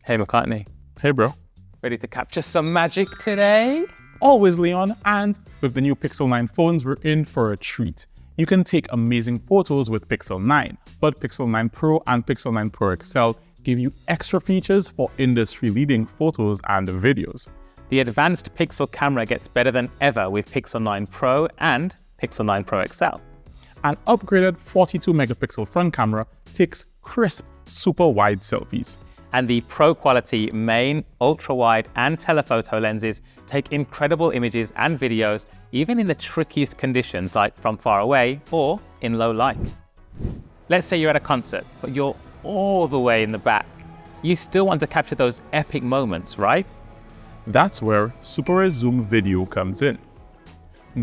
Hey McCartney, Hey bro. ready to capture some magic today? Always Leon, and with the new Pixel 9 phones, we're in for a treat. You can take amazing photos with Pixel 9, but Pixel 9 Pro and Pixel 9 Pro XL give you extra features for industry-leading photos and videos. The advanced Pixel camera gets better than ever with Pixel 9 Pro and Pixel 9 Pro XL. An upgraded 42-megapixel front camera takes crisp, super wide selfies. And the pro-quality main, ultra-wide and telephoto lenses take incredible images and videos, even in the trickiest conditions like from far away or in low light. Let's say you're at a concert, but you're all the way in the back. You still want to capture those epic moments, right? That's where Super Zoom Video comes in.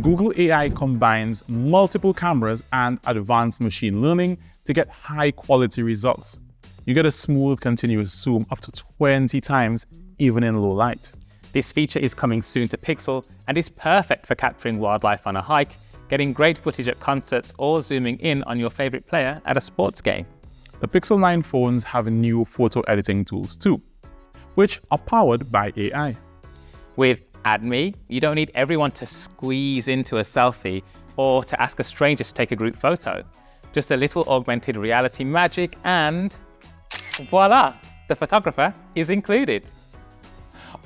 Google AI combines multiple cameras and advanced machine learning to get high-quality results. You get a smooth, continuous zoom up to 20 times, even in low light. This feature is coming soon to Pixel and is perfect for capturing wildlife on a hike, getting great footage at concerts, or zooming in on your favorite player at a sports game. The Pixel 9 phones have new photo editing tools too, which are powered by AI. With Add Me, you don't need everyone to squeeze into a selfie or to ask a stranger to take a group photo. Just a little augmented reality magic and voila, the photographer is included.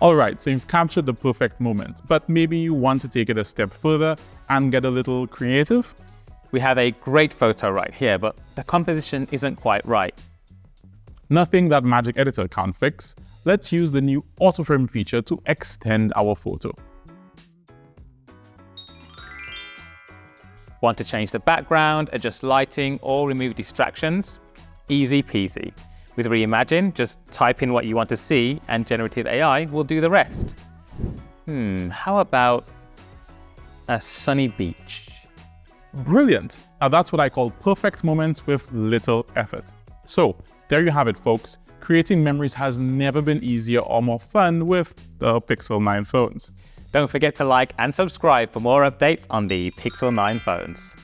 Alright, so you've captured the perfect moment, but maybe you want to take it a step further and get a little creative? We have a great photo right here, but the composition isn't quite right. Nothing that Magic Editor can't fix. Let's use the new autoframe feature to extend our photo. Want to change the background, adjust lighting, or remove distractions? Easy peasy. With Reimagine, just type in what you want to see and generative AI will do the rest. How about a sunny beach? Brilliant! Now that's what I call perfect moments with little effort. So, there you have it folks. Creating memories has never been easier or more fun with the Pixel 9 phones. Don't forget to like and subscribe for more updates on the Pixel 9 phones.